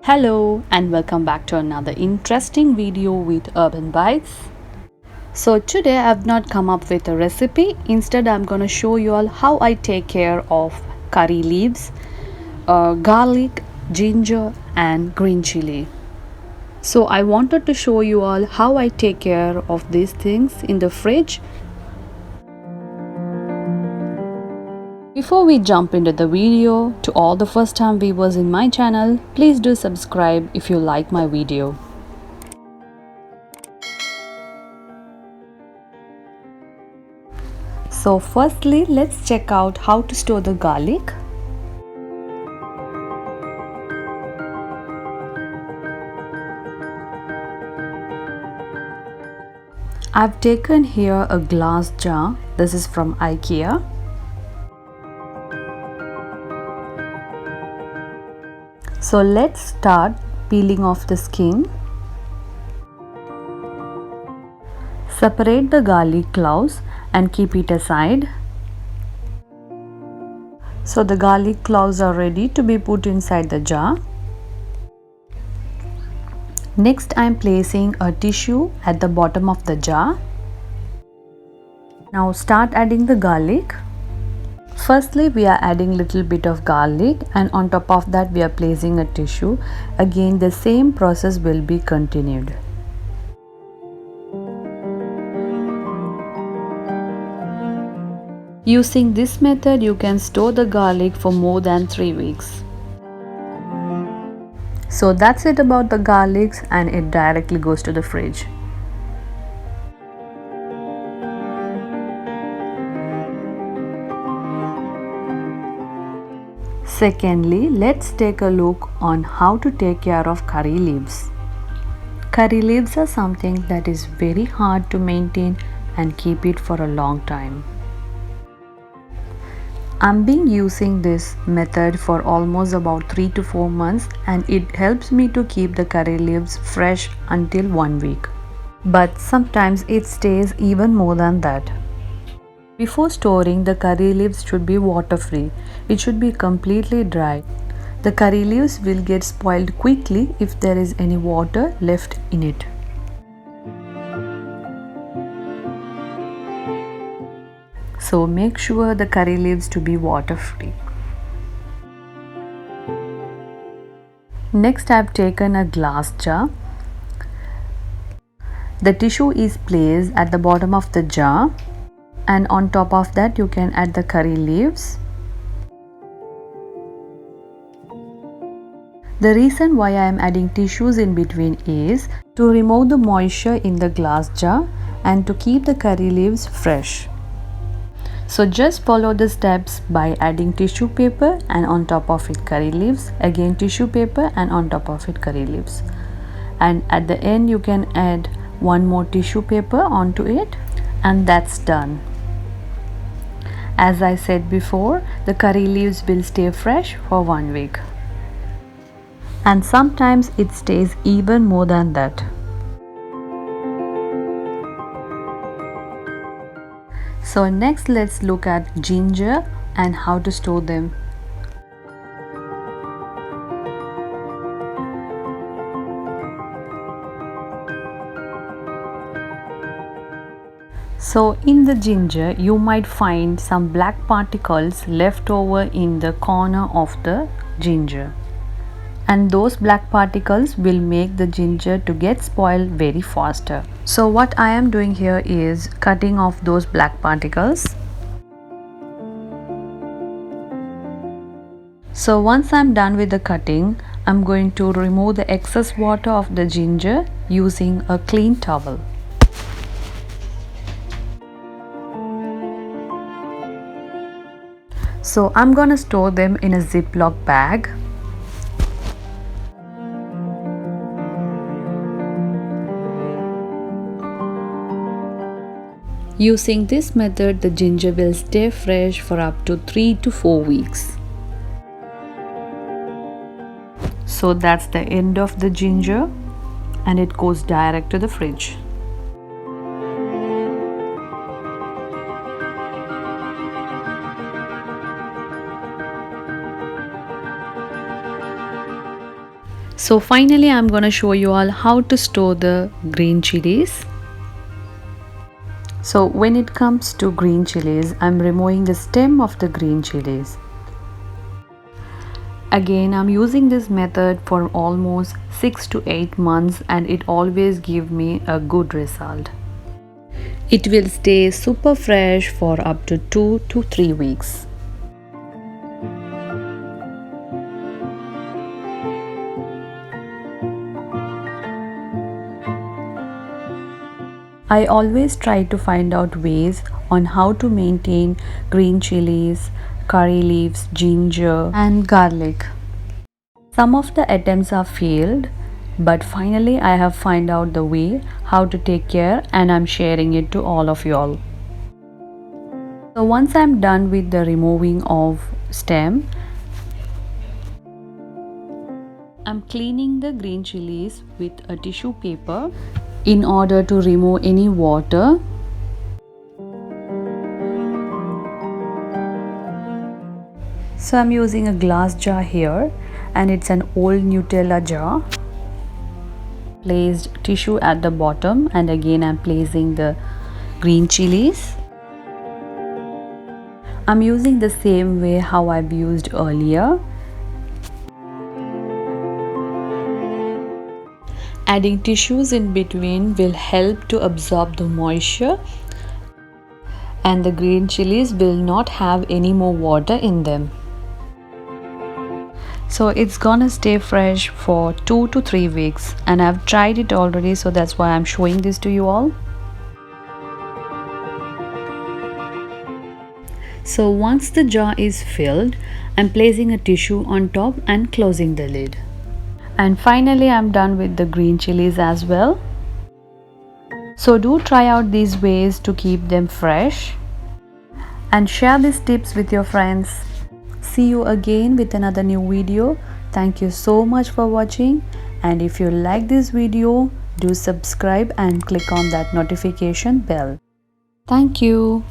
Hello and welcome back to another interesting video with Urban Bites. So today I've not come up with a recipe. Instead I'm going to show you all how I take care of curry leaves, garlic, ginger and green chili. So I wanted to show you all how I take care of these things in the fridge. Before we jump into the video, to all the first time viewers in my channel, please do subscribe if you like my video. So firstly, let's check out how to store the garlic. I've taken here a glass jar. This is from IKEA. So let's start peeling off the skin. Separate the garlic cloves and keep it aside. So the garlic cloves are ready to be put inside the jar. Next I am placing a tissue at the bottom of the jar. Now start adding the garlic. Firstly we are adding little bit of garlic and on top of that we are placing a tissue. Again the same process will be continued. Using this method you can store the garlic for more than 3 weeks. So that's it about the garlics, and it directly goes to the fridge. Secondly, let's take a look on how to take care of curry leaves. Curry leaves are something that is very hard to maintain and keep it for a long time. I'm been using this method for almost about 3 to 4 months, and it helps me to keep the curry leaves fresh until 1 week. But sometimes it stays even more than that. Before storing, the curry leaves should be water free. It should be completely dry. The curry leaves will get spoiled quickly if there is any water left in it. So make sure the curry leaves to be water free. Next I have taken a glass jar. The tissue is placed at the bottom of the jar, and on top of that you can add the curry leaves. The reason why I am adding tissues in between is to remove the moisture in the glass jar and to keep the curry leaves fresh. So just follow the steps by adding tissue paper and on top of it curry leaves, again tissue paper and on top of it curry leaves. And at the end you can add one more tissue paper onto it, and that's done. As I said before, the curry leaves will stay fresh for 1 week. And sometimes it stays even more than that. So next let's look at ginger and how to store them. So in the ginger you might find some black particles left over in the corner of the ginger. And those black particles will make the ginger to get spoiled very faster. So what I am doing here is cutting off those black particles. So once I'm done with the cutting, I'm going to remove the excess water of the ginger using a clean towel. So I'm gonna store them in a Ziploc bag. Using this method, the ginger will stay fresh for up to 3 to 4 weeks. So that's the end of the ginger, and it goes direct to the fridge. So finally I'm gonna show you all how to store the green chilies. So when it comes to green chilies, I'm removing the stem of the green chilies. Again, I'm using this method for almost 6 to 8 months and it always gives me a good result. It will stay super fresh for up to 2 to 3 weeks. I always try to find out ways on how to maintain green chilies, curry leaves, ginger and garlic. Some of the attempts are failed, but finally I have found out the way how to take care and I'm sharing it to all of you all. So once I'm done with the removing of stem, I'm cleaning the green chilies with a tissue paper in order to remove any water. So I'm using a glass jar here and it's an old Nutella jar. Placed tissue at the bottom and again I'm placing the green chilies. I'm using the same way how I've used earlier. Adding tissues in between will help to absorb the moisture and the green chilies will not have any more water in them. So it's gonna stay fresh for 2 to 3 weeks and I've tried it already, so that's why I'm showing this to you all. So once the jar is filled, I'm placing a tissue on top and closing the lid. And finally I'm done with the green chilies as well. So do try out these ways to keep them fresh and share these tips with your friends. See you again with another new video. Thank you so much for watching, and if you like this video, do subscribe and click on that notification bell. Thank you.